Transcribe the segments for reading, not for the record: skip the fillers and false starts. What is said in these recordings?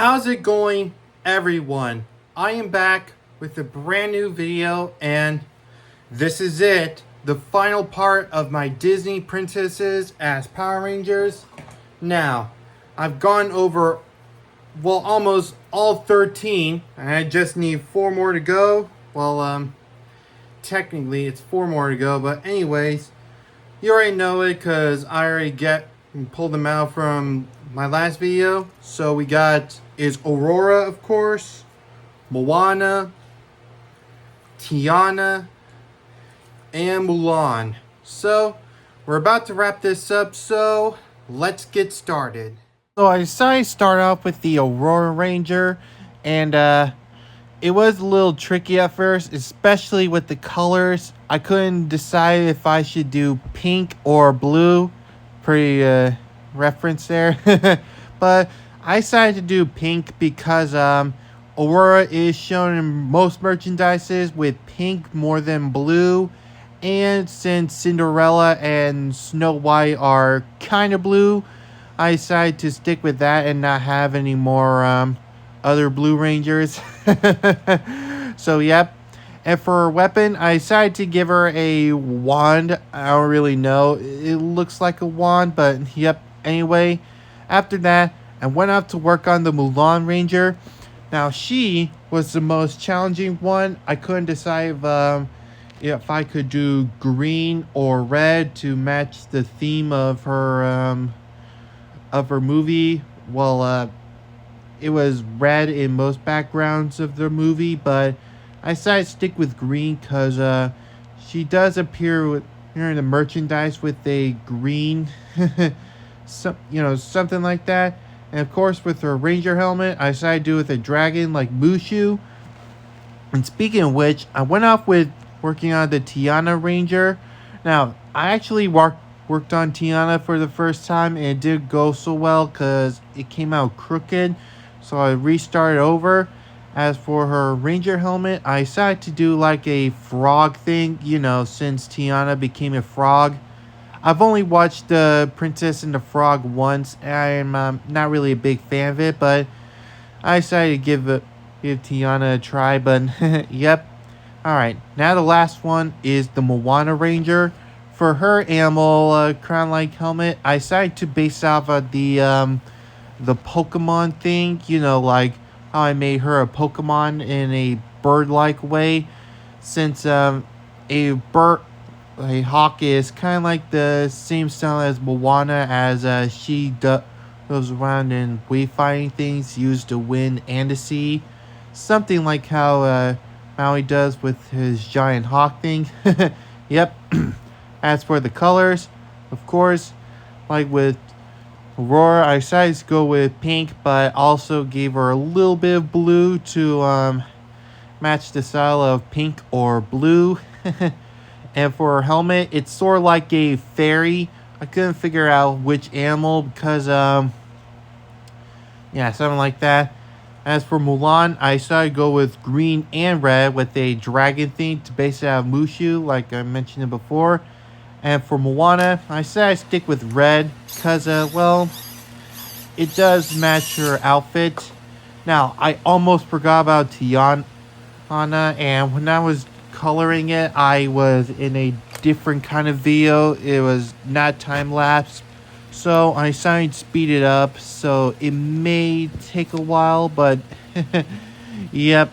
How's it going, everyone? I am back with a brand new video, and this is it. The final part of my Disney princesses as Power Rangers. Now, I've gone over, well, almost all 13, and I just need 4 more to go. Well, technically it's 4 more to go, but anyways, you already know it because I already pulled them out from my last video. So we got is Aurora, of course, Moana, Tiana, and Mulan. So we're about to wrap this up, so let's get started. So I decided to start off with the Aurora Ranger, and it was a little tricky at first, especially with the colors. I couldn't decide if I should do pink or blue. Pretty reference there. But I decided to do pink because Aurora is shown in most merchandises with pink more than blue. And since Cinderella and Snow White are kind of blue, I decided to stick with that and not have any more other Blue Rangers. So, yep. And for her weapon, I decided to give her a wand. I don't really know. It looks like a wand, but yep. Anyway, after that, I went out to work on the Mulan Ranger. Now, she was the most challenging one. I couldn't decide if I could do green or red to match the theme of her movie. Well, it was red in most backgrounds of the movie, but I decided to stick with green because she does appear here in the merchandise with a green, something like that. And of course, with her ranger helmet, I decided to do with a dragon like Mushu. And speaking of which, I went off with working on the Tiana Ranger. Now, I actually worked on Tiana for the first time, and it didn't go so well because it came out crooked. So I restarted over. As for her ranger helmet, I decided to do like a frog thing, since Tiana became a frog. I've only watched The Princess and the Frog once, and I'm not really a big fan of it, but I decided to give Tiana a try, but yep. Alright, now the last one is the Moana Ranger. For her animal crown-like helmet, I decided to base off of the Pokemon thing, like how I made her a Pokemon in a bird-like way. Since a hawk is kind of like the same style as Moana, as she goes around and wayfinding things used to wind and the sea. Something like how Maui does with his giant hawk thing. Yep. As for the colors, of course, like with Aurora, I decided to go with pink, but also gave her a little bit of blue to match the style of pink or blue. And for her helmet, it's sort of like a fairy. I couldn't figure out which animal because, something like that. As for Mulan, I decided to go with green and red with a dragon theme to base it out of Mushu, like I mentioned it before. And for Moana, I decided to stick with red because, it does match her outfit. Now, I almost forgot about Tiana, and when I was coloring it, I was in a different kind of video. It was not time-lapse, so I decided to speed it up, so it may take a while, but yep.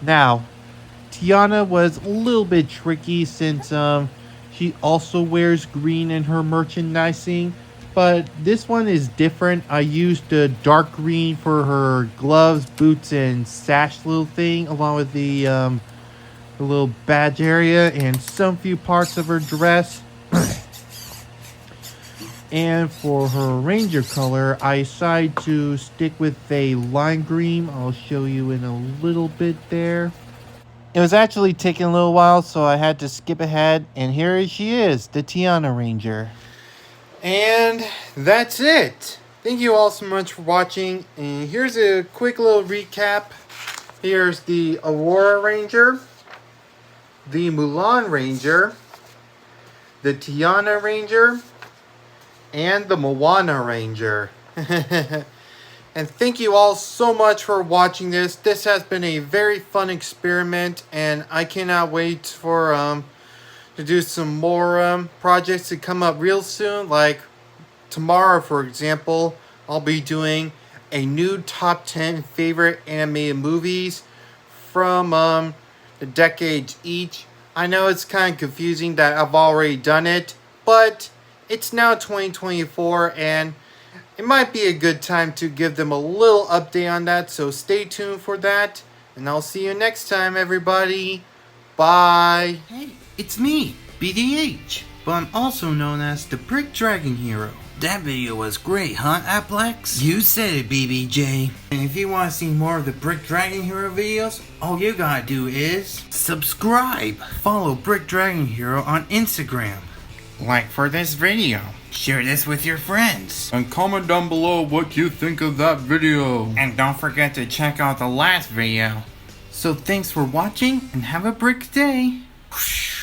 Now, Tiana was a little bit tricky since she also wears green in her merchandising, but this one is different. I used the dark green for her gloves, boots, and sash little thing, along with the little badge area and some few parts of her dress. And for her ranger color, I decided to stick with a lime green. I'll show you in a little bit there. It was actually taking a little while, so I had to skip ahead. And here she is, the Tiana Ranger. And that's it. Thank you all so much for watching. And here's a quick little recap. Here's the Aurora Ranger, the Mulan Ranger, the Tiana Ranger, and the Moana Ranger. And thank you all so much for watching this. This has been a very fun experiment, and I cannot wait for to do some more projects to come up real soon. Like tomorrow, for example, I'll be doing a new top 10 favorite animated movies from the decades each. I know it's kind of confusing that I've already done it, but it's now 2024 and it might be a good time to give them a little update on that, so stay tuned for that. And I'll see you next time, everybody. Bye. Hey, it's me, BDH, but I'm also known as the Brick Dragon Hero. That video was great, huh, Applex? You said it, BBJ. And if you want to see more of the Brick Dragon Hero videos, all you gotta do is subscribe. Follow Brick Dragon Hero on Instagram. Like for this video. Share this with your friends. And comment down below what you think of that video. And don't forget to check out the last video. So thanks for watching and have a brick day. Whoosh.